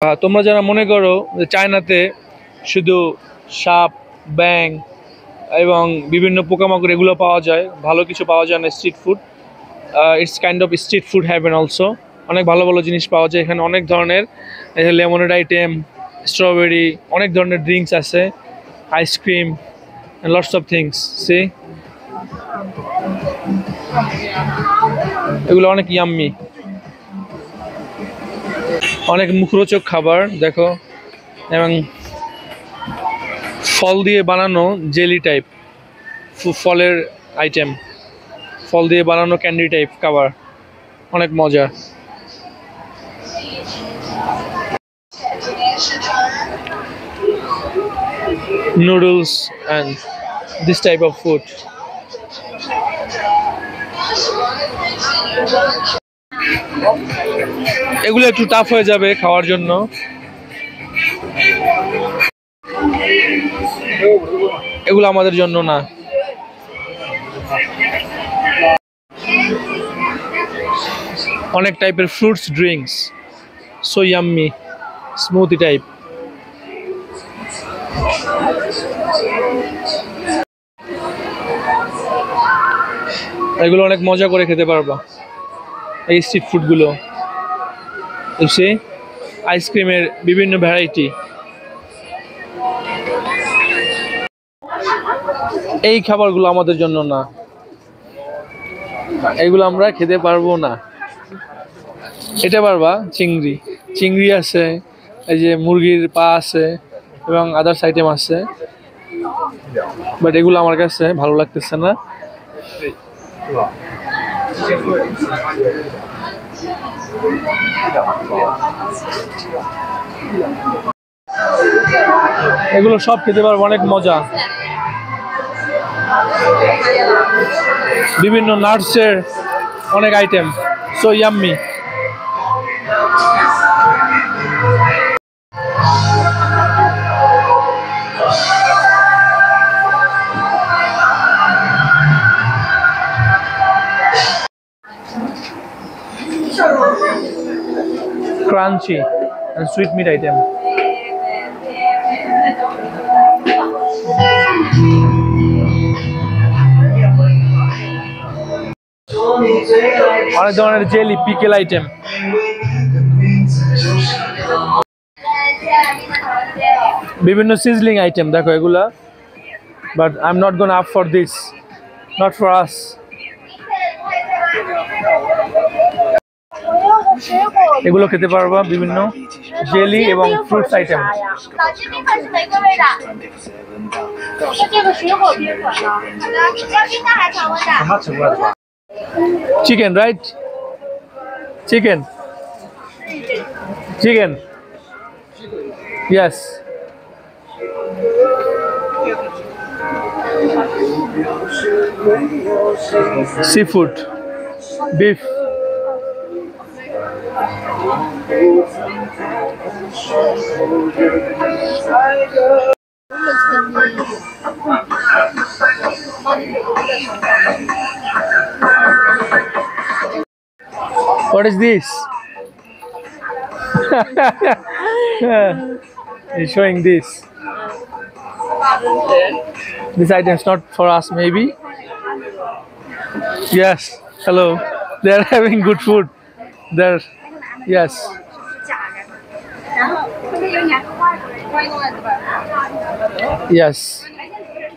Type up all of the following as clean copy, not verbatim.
তোমরা যারা মনে করো যে চায়নাতে শুধু সাপ, ব্যাং এবং বিভিন্ন পোকামাকড় এগুলো পাওয়া যায়, ভালো কিছু পাওয়া যায় না street food, it's kind of street food haven also. অনেক ভালো ভালো জিনিস পাওয়া যায় এখানে, অনেক ধরনের লেমনেড আইটেম, স্ট্রবেরি, অনেক ধরনের ড্রিঙ্কস আছে, ice cream, lots of things. See, এগুলো অনেক ইয়াম্মি, অনেক মুখরোচক খাবার দেখো। এবং ফল দিয়ে বানানো জেলি টাইপ, ফলের আইটেম, ফল দিয়ে বানানো ক্যান্ডি টাইপ খাবার, অনেক মজা। Noodles and this type of food. এগুলো একটু টাফ হয়ে যাবে খাওয়ার জন্য। এগুলো আমাদের জন্য না। অনেক টাইপের fruits drinks, so yummy, smoothie type. এগুলো অনেক মজা করে খেতে পারবা এই স্ট্রিট ফুডগুলো। এসে আইসক্রিমের বিভিন্ন ভ্যারাইটি। এই খাবারগুলো আমাদের জন্য না, এগুলো আমরা খেতে পারবো না। এটা পারবা চিংড়ি, চিংড়ি আছে, এই যে মুরগির পা আছে এবং আদার্স আইটেম আছে, বাট এগুলো আমার কাছে ভালো লাগতেছে না। এগুলো সব খেতে পারবো, অনেক মজা। বিভিন্ন নাটসের অনেক item, so yummy. Crunchy and sweet meat item. অনেক ধরনের জেলি, পিকেল আইটেম। বিভিন্ন সিজলিং আইটেম দেখো এগুলা, but I am not gonna up for this, not for us. এগুলো খেতে পারবা, বিভিন্ন জেলি এবং fruits item. Chicken, right? Chicken, chicken, yes. Seafood, beef. What is this? He's showing this. This item is not for us, maybe. Yes. Hello. They are having good food. They're, yes. Yes.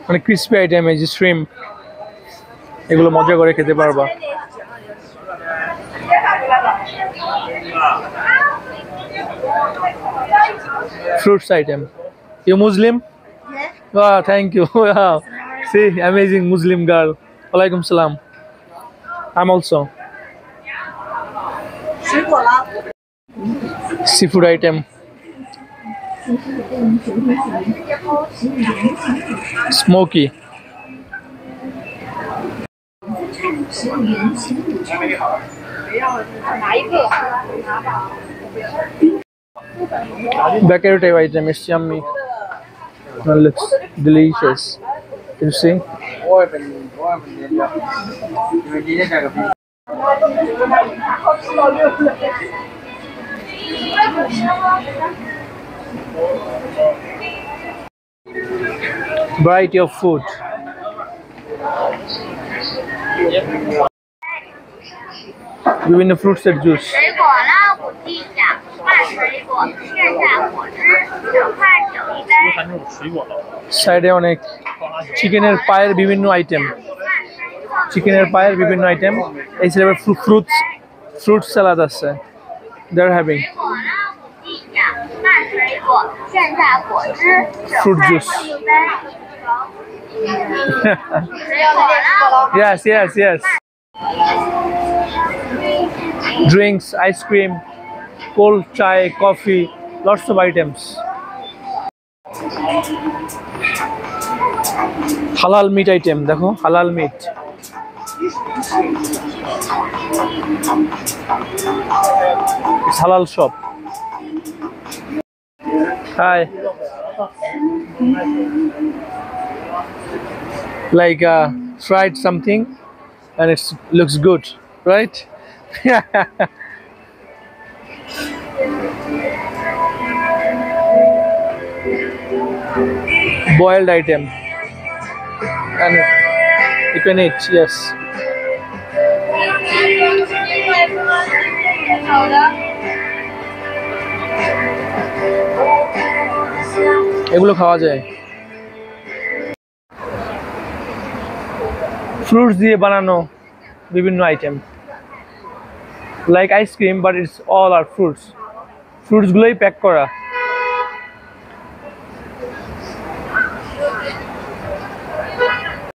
মানে crispy item, এই যে shrimp, এগুলো মজা করে খেতে পারবা। Fruits item. You Muslim? Yeah. Oh, thank you. Wow. See, amazing Muslim girl. Walaikum salam. I'm also. Seafood item. Smoky. Bakery type item, it's yummy. It looks delicious. You see? Variety of food. বিভিন্ন ফ্রুটসের juice. 水果拉古地甲拌水果，现榨果汁，整块整一杯。 সাইডে অনেক চিকেনের পায়ের বিভিন্ন item, চিকেনের পায়ের বিভিন্ন item. এই সাইডে ফ্রুট সালাদ আছে। দে are having 水果拉古地甲拌水果，现榨果汁，整 fruit 块 juice. 整一杯。水果拉 Yes, yes, yes. Drinks, ice cream, cold chai, coffee, lots of items. Halal meat item, দেখো halal meat. It's halal shop. Hi. Like fried something and it looks good, right? Boiled item and you can eat, yes. এগুলো খাওয়া যায়। Fruits দিয়ে বানানো বিভিন্ন item, like ice cream but it's all are fruits. ফ্রুটসগুলোই pack করা।